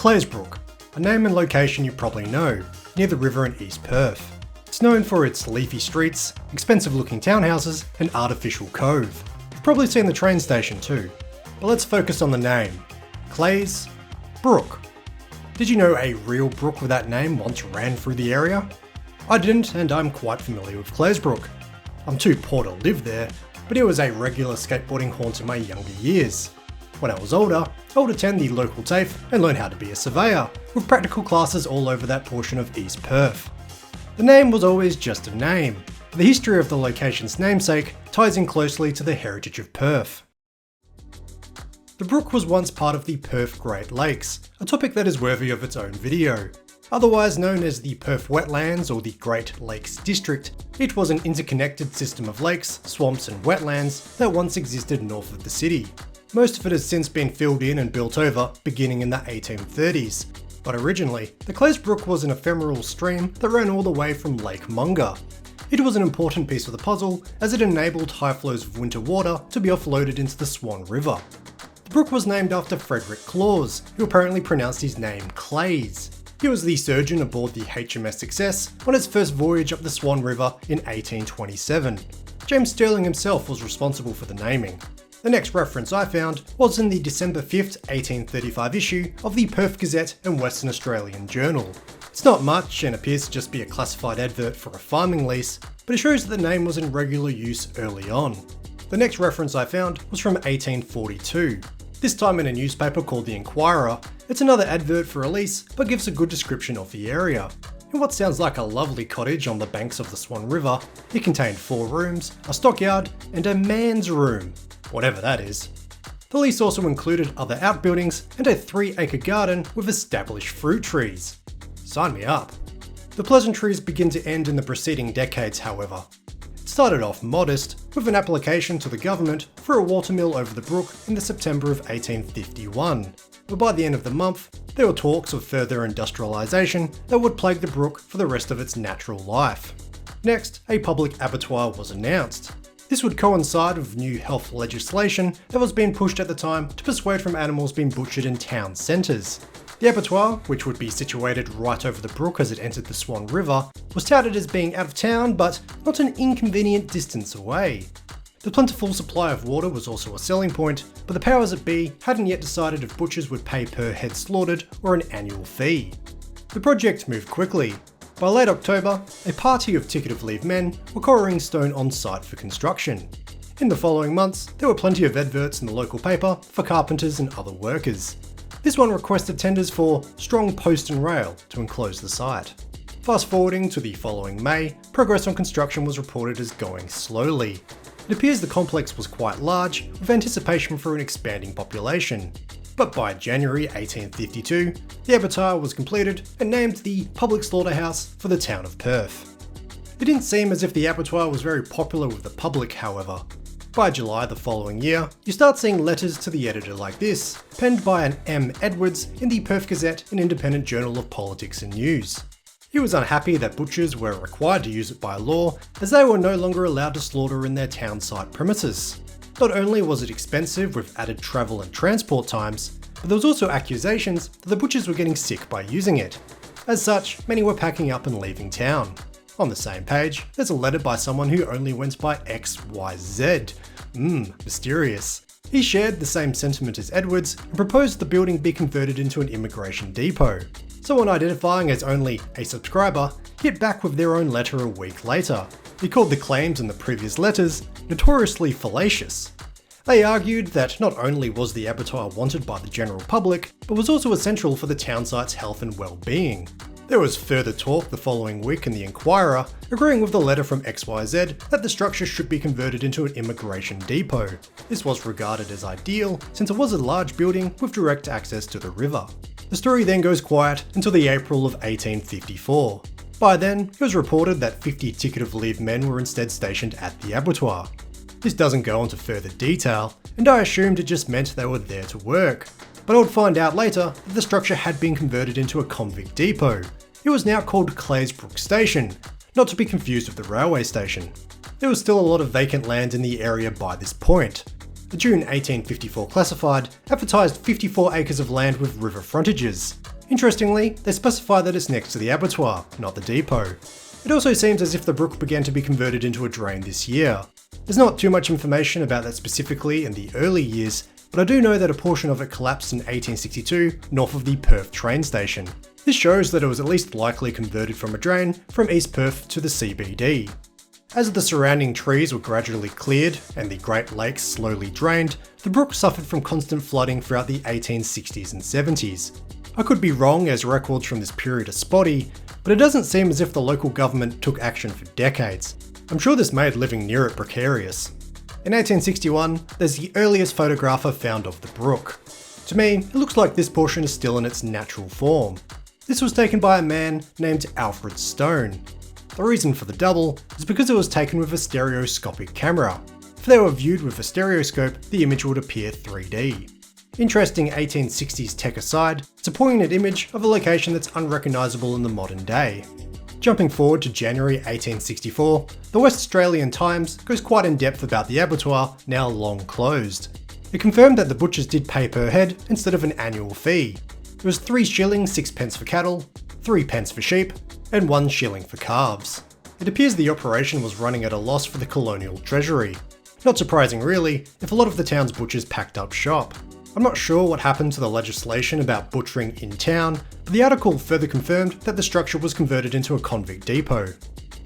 Claise Brook, a name and location you probably know, near the river in East Perth. It's known for its leafy streets, expensive looking townhouses, and artificial cove. You've probably seen the train station too. But let's focus on the name. Claise Brook. Did you know a real brook with that name once ran through the area? I didn't, and I'm quite familiar with Claise Brook. I'm too poor to live there, but it was a regular skateboarding haunt in my younger years. When I was older, I would attend the local TAFE and learn how to be a surveyor, with practical classes all over that portion of East Perth. The name was always just a name. The history of the location's namesake ties in closely to the heritage of Perth. The brook was once part of the Perth Great Lakes, a topic that is worthy of its own video. Otherwise known as the Perth Wetlands or the Great Lakes District, it was an interconnected system of lakes, swamps and wetlands that once existed north of the city. Most of it has since been filled in and built over, beginning in the 1830s. But originally, the Claise Brook was an ephemeral stream that ran all the way from Lake Munga. It was an important piece of the puzzle as it enabled high flows of winter water to be offloaded into the Swan River. The brook was named after Frederick Claise, who apparently pronounced his name Claise. He was the surgeon aboard the HMS Success on its first voyage up the Swan River in 1827. James Stirling himself was responsible for the naming. The next reference I found was in the December 5th, 1835 issue of the Perth Gazette and Western Australian Journal. It's not much and appears to just be a classified advert for a farming lease, but it shows that the name was in regular use early on. The next reference I found was from 1842. This time in a newspaper called The Inquirer. It's another advert for a lease, but gives a good description of the area. In what sounds like a lovely cottage on the banks of the Swan River, it contained 4 rooms, a stockyard, and a man's room. Whatever that is. The lease also included other outbuildings and a 3-acre garden with established fruit trees. Sign me up. The pleasantries begin to end in the preceding decades, however. It started off modest, with an application to the government for a watermill over the brook in the September of 1851, but by the end of the month, there were talks of further industrialisation that would plague the brook for the rest of its natural life. Next, a public abattoir was announced. This would coincide with new health legislation that was being pushed at the time to persuade from animals being butchered in town centres. The abattoir, which would be situated right over the brook as it entered the Swan River, was touted as being out of town but not an inconvenient distance away. The plentiful supply of water was also a selling point, but the powers that be hadn't yet decided if butchers would pay per head slaughtered or an annual fee. The project moved quickly. By late October, a party of ticket of leave men were quarrying stone on site for construction. In the following months, there were plenty of adverts in the local paper for carpenters and other workers. This one requested tenders for strong post and rail to enclose the site. Fast forwarding to the following May, progress on construction was reported as going slowly. It appears the complex was quite large, with anticipation for an expanding population. But by January 1852, the abattoir was completed and named the Public Slaughterhouse for the town of Perth. It didn't seem as if the abattoir was very popular with the public, however. By July the following year, you start seeing letters to the editor like this, penned by an M. Edwards in the Perth Gazette, an independent journal of politics and news. He was unhappy that butchers were required to use it by law, as they were no longer allowed to slaughter in their town site premises. Not only was it expensive with added travel and transport times, but there was also accusations that the butchers were getting sick by using it. As such, many were packing up and leaving town. On the same page, there's a letter by someone who only went by XYZ. Mysterious. He shared the same sentiment as Edwards and proposed the building be converted into an immigration depot. Someone identifying as only a subscriber hit back with their own letter a week later. He called the claims in the previous letters notoriously fallacious. They argued that not only was the abattoir wanted by the general public, but was also essential for the town site's health and well-being. There was further talk the following week in the Inquirer, agreeing with the letter from XYZ that the structure should be converted into an immigration depot. This was regarded as ideal, since it was a large building with direct access to the river. The story then goes quiet until the April of 1854. By then, it was reported that 50 ticket of leave men were instead stationed at the abattoir. This doesn't go into further detail, and I assumed it just meant they were there to work. But I would find out later that the structure had been converted into a convict depot. It was now called Claise Brook Station, not to be confused with the railway station. There was still a lot of vacant land in the area by this point. The June 1854 classified advertised 54 acres of land with river frontages. Interestingly, they specify that it's next to the abattoir, not the depot. It also seems as if the brook began to be converted into a drain this year. There's not too much information about that specifically in the early years, but I do know that a portion of it collapsed in 1862 north of the Perth train station. This shows that it was at least likely converted from a drain from East Perth to the CBD. As the surrounding trees were gradually cleared and the Great Lakes slowly drained, the brook suffered from constant flooding throughout the 1860s and 70s. I could be wrong as records from this period are spotty, but it doesn't seem as if the local government took action for decades. I'm sure this made living near it precarious. In 1861, there's the earliest photograph I've found of the brook. To me, it looks like this portion is still in its natural form. This was taken by a man named Alfred Stone. The reason for the double is because it was taken with a stereoscopic camera. If they were viewed with a stereoscope, the image would appear 3D. Interesting 1860s tech aside, it's a poignant image of a location that's unrecognisable in the modern day. Jumping forward to January 1864, the West Australian Times goes quite in depth about the abattoir, now long closed. It confirmed that the butchers did pay per head instead of an annual fee. It was 3 shillings 6 pence for cattle, 3 pence for sheep, and 1 shilling for calves. It appears the operation was running at a loss for the colonial treasury. Not surprising really, if a lot of the town's butchers packed up shop. I'm not sure what happened to the legislation about butchering in town, but the article further confirmed that the structure was converted into a convict depot.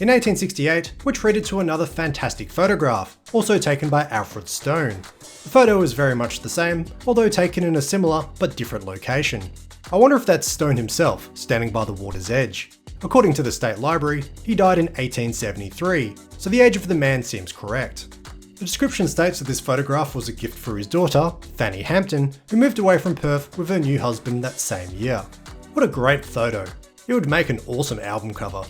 In 1868, we're treated to another fantastic photograph, also taken by Alfred Stone. The photo is very much the same, although taken in a similar but different location. I wonder if that's Stone himself, standing by the water's edge. According to the State Library, he died in 1873, so the age of the man seems correct. The description states that this photograph was a gift for his daughter, Fanny Hampton, who moved away from Perth with her new husband that same year. What a great photo. It would make an awesome album cover.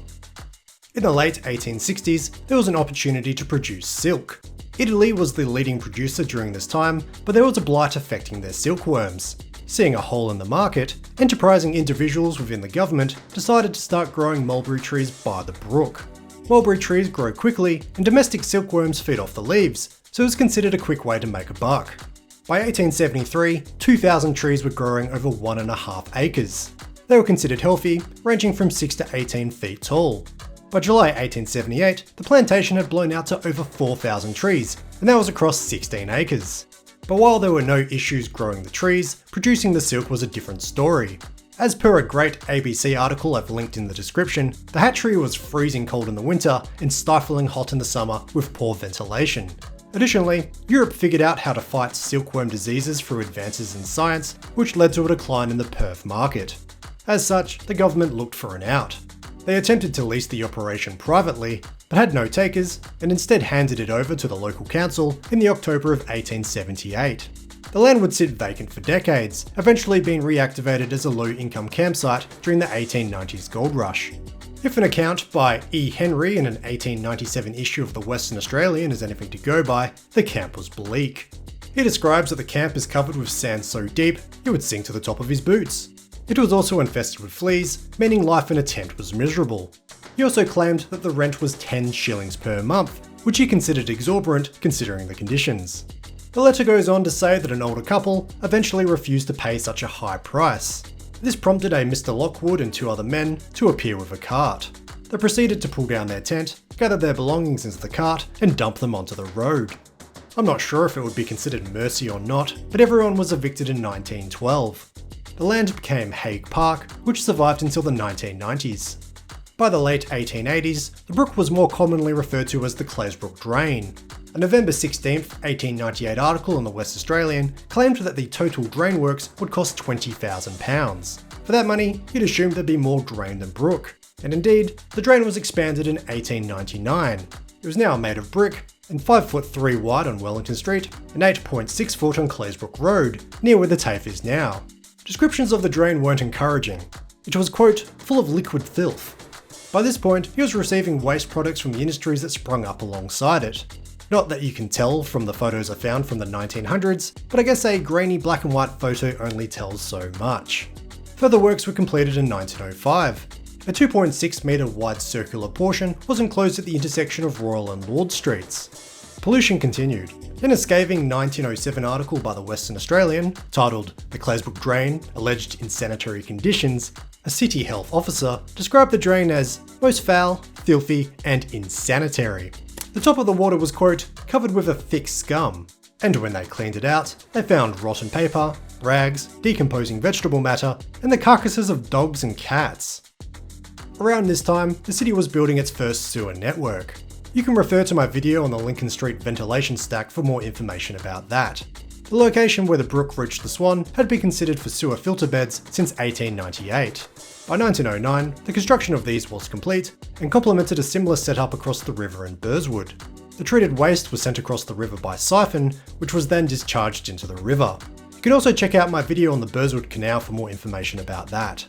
In the late 1860s, there was an opportunity to produce silk. Italy was the leading producer during this time, but there was a blight affecting their silkworms. Seeing a hole in the market, enterprising individuals within the government decided to start growing mulberry trees by the brook. Mulberry trees grow quickly, and domestic silkworms feed off the leaves, so it was considered a quick way to make a buck. By 1873, 2,000 trees were growing over 1.5 acres. They were considered healthy, ranging from 6 to 18 feet tall. By July 1878, the plantation had blown out to over 4,000 trees, and that was across 16 acres. But while there were no issues growing the trees, producing the silk was a different story. As per a great ABC article I've linked in the description, the hatchery was freezing cold in the winter and stifling hot in the summer with poor ventilation. Additionally, Europe figured out how to fight silkworm diseases through advances in science, which led to a decline in the Perth market. As such, the government looked for an out. They attempted to lease the operation privately, but had no takers, and instead handed it over to the local council in the October of 1878. The land would sit vacant for decades, eventually being reactivated as a low-income campsite during the 1890s gold rush. If an account by E. Henry in an 1897 issue of the Western Australian is anything to go by, the camp was bleak. He describes that the camp is covered with sand so deep it would sink to the top of his boots. It was also infested with fleas, meaning life in a tent was miserable. He also claimed that the rent was 10 shillings per month, which he considered exorbitant considering the conditions. The letter goes on to say that an older couple eventually refused to pay such a high price. This prompted a Mr. Lockwood and 2 other men to appear with a cart. They proceeded to pull down their tent, gather their belongings into the cart, and dump them onto the road. I'm not sure if it would be considered mercy or not, but everyone was evicted in 1912. The land became Haig Park, which survived until the 1990s. By the late 1880s, the brook was more commonly referred to as the Claise Brook Drain. A November 16, 1898 article in the West Australian claimed that the total drain works would cost £20,000. For that money, you'd assume there'd be more drain than brook. And indeed, the drain was expanded in 1899. It was now made of brick, and 5'3" wide on Wellington Street, and 8.6 foot on Claise Brook Road, near where the TAFE is now. Descriptions of the drain weren't encouraging. It was, quote, full of liquid filth. By this point, he was receiving waste products from the industries that sprung up alongside it. Not that you can tell from the photos I found from the 1900s, but I guess a grainy black and white photo only tells so much. Further works were completed in 1905. A 2.6 metre wide circular portion was enclosed at the intersection of Royal and Lord Streets. Pollution continued. In a scathing 1907 article by the Western Australian, titled "The Claise Brook Drain Alleged Insanitary Conditions," a city health officer described the drain as most foul, filthy, and insanitary. The top of the water was, quote, covered with a thick scum, and when they cleaned it out, they found rotten paper, rags, decomposing vegetable matter, and the carcasses of dogs and cats. Around this time, the city was building its first sewer network. You can refer to my video on the Lincoln Street ventilation stack for more information about that. The location where the brook reached the Swan had been considered for sewer filter beds since 1898. By 1909, the construction of these was complete and complemented a similar setup across the river in Burswood. The treated waste was sent across the river by siphon, which was then discharged into the river. You can also check out my video on the Burswood Canal for more information about that.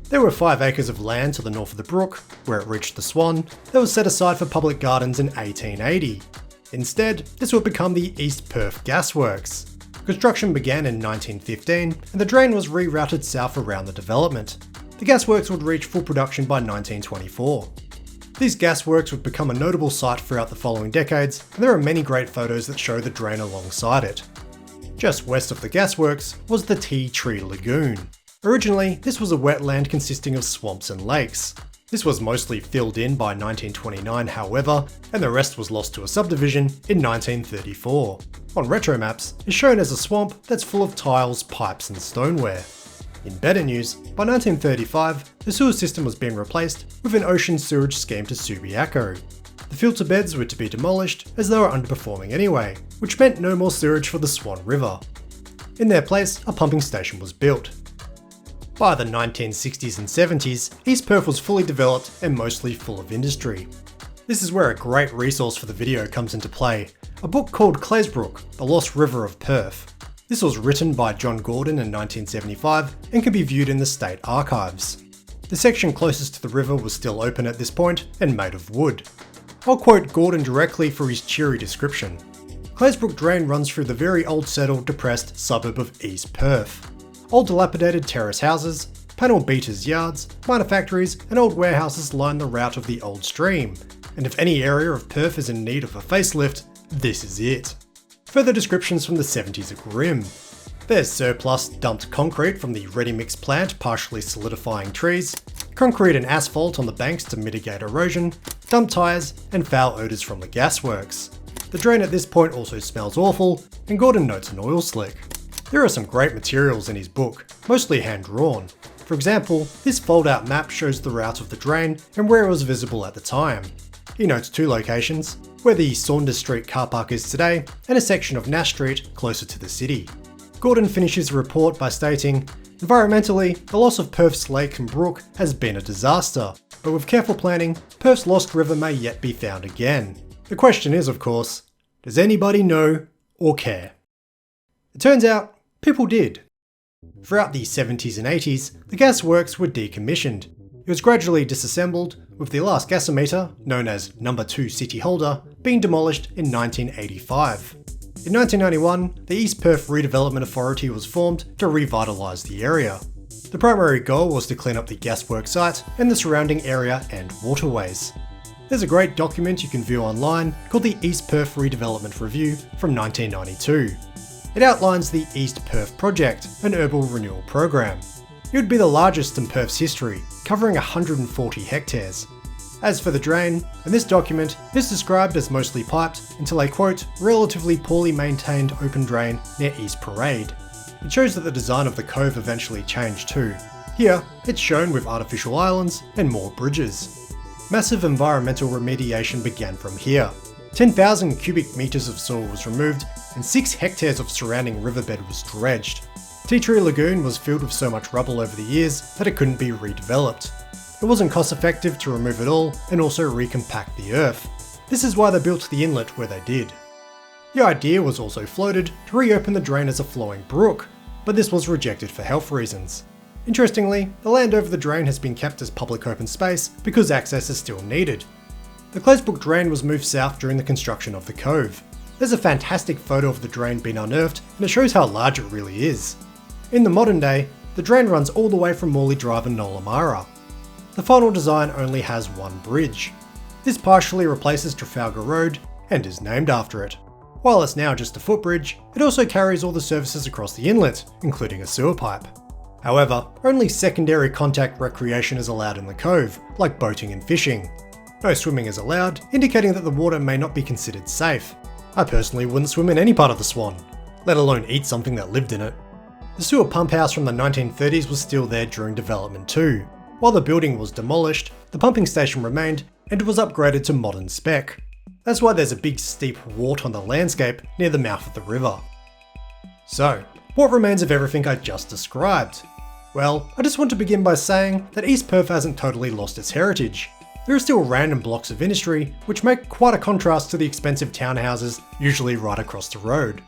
There were 5 acres of land to the north of the brook, where it reached the Swan, that was set aside for public gardens in 1880. Instead, this would become the East Perth Gasworks. Construction began in 1915, and the drain was rerouted south around the development. The gasworks would reach full production by 1924. These gasworks would become a notable sight throughout the following decades, and there are many great photos that show the drain alongside it. Just west of the gasworks was the Tea Tree Lagoon. Originally, this was a wetland consisting of swamps and lakes. This was mostly filled in by 1929, however, and the rest was lost to a subdivision in 1934. On retro maps, it's shown as a swamp that's full of tiles, pipes, and stoneware. In better news, by 1935, the sewer system was being replaced with an ocean sewage scheme to Subiaco. The filter beds were to be demolished as they were underperforming anyway, which meant no more sewage for the Swan River. In their place, a pumping station was built. By the 1960s and 70s, East Perth was fully developed and mostly full of industry. This is where a great resource for the video comes into play, a book called Claise Brook, The Lost River of Perth. This was written by John Gordon in 1975 and can be viewed in the State Archives. The section closest to the river was still open at this point and made of wood. I'll quote Gordon directly for his cheery description. Claise Brook Drain runs through the very old settled, depressed suburb of East Perth. Old dilapidated terrace houses, panel beaters' yards, minor factories, and old warehouses line the route of the old stream, and if any area of Perth is in need of a facelift, this is it. Further descriptions from the 70s are grim. There's surplus dumped concrete from the ready-mix plant partially solidifying trees, concrete and asphalt on the banks to mitigate erosion, dumped tyres, and foul odours from the gasworks. The drain at this point also smells awful, and Gordon notes an oil slick. There are some great materials in his book, mostly hand-drawn. For example, this fold-out map shows the route of the drain and where it was visible at the time. He notes 2 locations, where the Saunders Street car park is today, and a section of Nash Street closer to the city. Gordon finishes the report by stating, "Environmentally, the loss of Perth's lake and brook has been a disaster, but with careful planning, Perth's lost river may yet be found again." The question is, of course, does anybody know or care? It turns out, people did. Throughout the 70s and 80s, the gasworks were decommissioned. It was gradually disassembled, with the last gasometer, known as No. 2 City Holder, being demolished in 1985. In 1991, the East Perth Redevelopment Authority was formed to revitalise the area. The primary goal was to clean up the gasworks site and the surrounding area and waterways. There's a great document you can view online called the East Perth Redevelopment Review from 1992. It outlines the East Perth Project, an urban renewal program. It would be the largest in Perth's history, covering 140 hectares. As for the drain, in this document, it's described as mostly piped until a quote, relatively poorly maintained open drain near East Parade. It shows that the design of the cove eventually changed too. Here, it's shown with artificial islands and more bridges. Massive environmental remediation began from here. 10,000 cubic metres of soil was removed and 6 hectares of surrounding riverbed was dredged. Tea Tree Lagoon was filled with so much rubble over the years that it couldn't be redeveloped. It wasn't cost effective to remove it all and also recompact the earth. This is why they built the inlet where they did. The idea was also floated to reopen the drain as a flowing brook, but this was rejected for health reasons. Interestingly, the land over the drain has been kept as public open space because access is still needed. The Claise Brook drain was moved south during the construction of the cove. There's a fantastic photo of the drain being unearthed and it shows how large it really is. In the modern day, the drain runs all the way from Morley Drive and Nollamara. The final design only has one bridge. This partially replaces Trafalgar Road and is named after it. While it's now just a footbridge, it also carries all the services across the inlet, including a sewer pipe. However, only secondary contact recreation is allowed in the cove, like boating and fishing. No swimming is allowed, indicating that the water may not be considered safe. I personally wouldn't swim in any part of the Swan, let alone eat something that lived in it. The sewer pump house from the 1930s was still there during development too. While the building was demolished, the pumping station remained and it was upgraded to modern spec. That's why there's a big steep wart on the landscape near the mouth of the river. So, what remains of everything I just described? Well, I just want to begin by saying that East Perth hasn't totally lost its heritage. There are still random blocks of industry, which make quite a contrast to the expensive townhouses usually right across the road.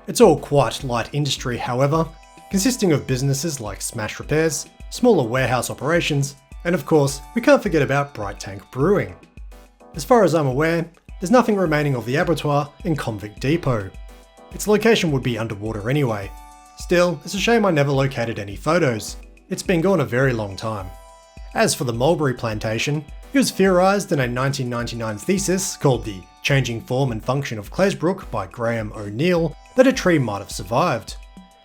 It's all quite light industry, however, consisting of businesses like smash repairs, smaller warehouse operations, and of course, we can't forget about Bright Tank Brewing. As far as I'm aware, there's nothing remaining of the abattoir in Convict Depot. Its location would be underwater anyway. Still, it's a shame I never located any photos. It's been gone a very long time. As for the mulberry plantation, it was theorised in a 1999 thesis called The Changing Form and Function of Claise Brook by Graham O'Neill that a tree might have survived.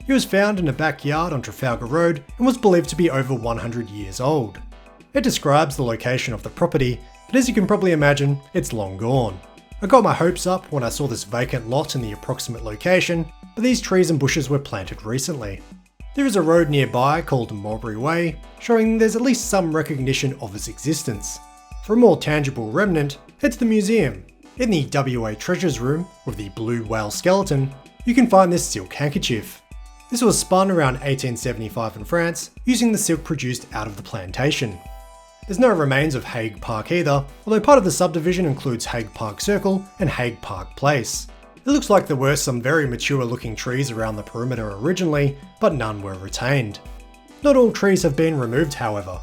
It was found in a backyard on Trafalgar Road and was believed to be over 100 years old. It describes the location of the property, but as you can probably imagine, it's long gone. I got my hopes up when I saw this vacant lot in the approximate location, but these trees and bushes were planted recently. There is a road nearby called Mulberry Way, showing there's at least some recognition of its existence. For a more tangible remnant, head to the museum. In the WA Treasures Room, with the blue whale skeleton, you can find this silk handkerchief. This was spun around 1875 in France, using the silk produced out of the plantation. There's no remains of Haig Park either, although part of the subdivision includes Haig Park Circle and Haig Park Place. It looks like there were some very mature looking trees around the perimeter originally, but none were retained. Not all trees have been removed, however.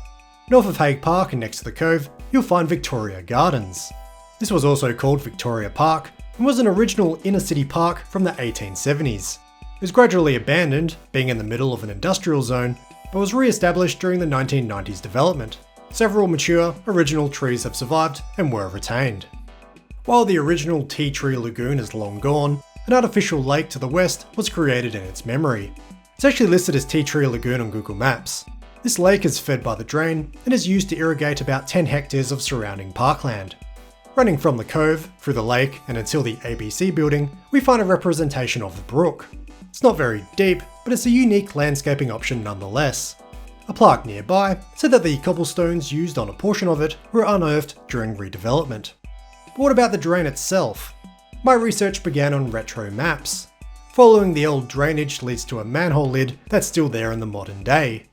North of Haig Park and next to the cove, you'll find Victoria Gardens. This was also called Victoria Park and was an original inner city park from the 1870s. It was gradually abandoned, being in the middle of an industrial zone, but was re-established during the 1990s development. Several mature, original trees have survived and were retained. While the original tea tree lagoon is long gone, an artificial lake to the west was created in its memory. It's actually listed as Tea Tree Lagoon on Google Maps. This lake is fed by the drain and is used to irrigate about 10 hectares of surrounding parkland. Running from the cove, through the lake and until the ABC building, we find a representation of the brook. It's not very deep, but it's a unique landscaping option nonetheless. A plaque nearby said that the cobblestones used on a portion of it were unearthed during redevelopment. But what about the drain itself? My research began on retro maps. Following the old drainage leads to a manhole lid that's still there in the modern day.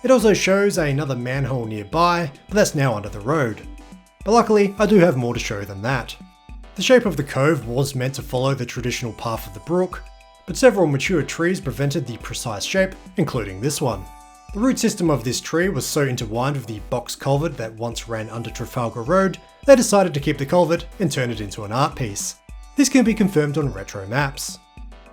It also shows another manhole nearby, but that's now under the road. But luckily, I do have more to show than that. The shape of the cove was meant to follow the traditional path of the brook, but several mature trees prevented the precise shape, including this one. The root system of this tree was so intertwined with the box culvert that once ran under Trafalgar Road, they decided to keep the culvert and turn it into an art piece. This can be confirmed on retro maps.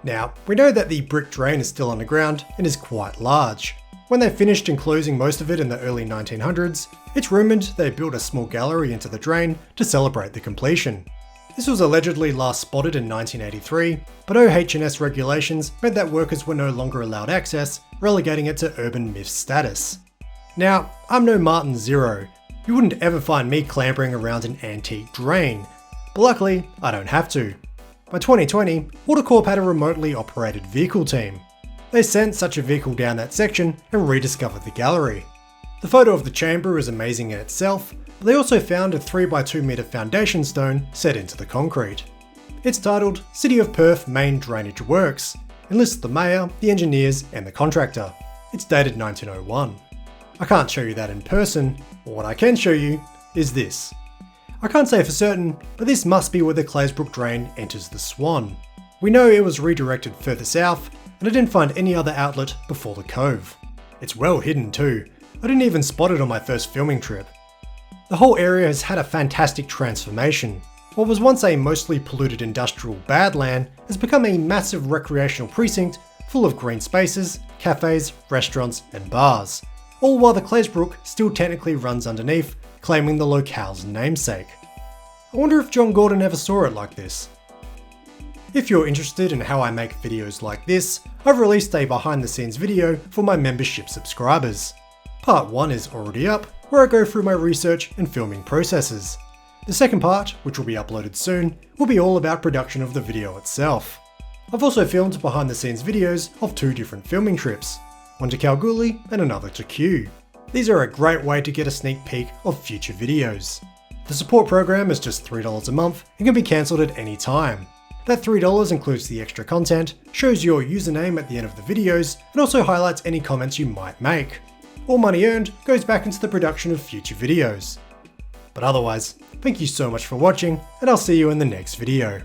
Now, we know that the brick drain is still underground and is quite large. When they finished enclosing most of it in the early 1900s, it's rumoured they built a small gallery into the drain to celebrate the completion. This was allegedly last spotted in 1983, but OH&S regulations meant that workers were no longer allowed access, relegating it to urban myth status. Now, I'm no Martin Zero. You wouldn't ever find me clambering around an antique drain, but luckily, I don't have to. By 2020, Watercorp had a remotely operated vehicle team. They sent such a vehicle down that section and rediscovered the gallery. The photo of the chamber is amazing in itself, but they also found a 3x2 metre foundation stone set into the concrete. It's titled City of Perth Main Drainage Works, and lists the mayor, the engineers and the contractor. It's dated 1901. I can't show you that in person, but what I can show you is this. I can't say for certain, but this must be where the Claise Brook drain enters the Swan. We know it was redirected further south, and I didn't find any other outlet before the cove. It's well hidden too. I didn't even spot it on my first filming trip. The whole area has had a fantastic transformation. What was once a mostly polluted industrial badland has become a massive recreational precinct full of green spaces, cafes, restaurants and bars, all while the Claise Brook still technically runs underneath, claiming the locale's namesake. I wonder if John Gordon ever saw it like this. If you're interested in how I make videos like this, I've released a behind the scenes video for my membership subscribers. Part 1 is already up, where I go through my research and filming processes. The second part, which will be uploaded soon, will be all about production of the video itself. I've also filmed behind the scenes videos of 2 different filming trips, one to Kalgoorlie and another to Kew. These are a great way to get a sneak peek of future videos. The support program is just $3 a month and can be cancelled at any time. That $3 includes the extra content, shows your username at the end of the videos, and also highlights any comments you might make. All money earned goes back into the production of future videos. But otherwise, thank you so much for watching, and I'll see you in the next video.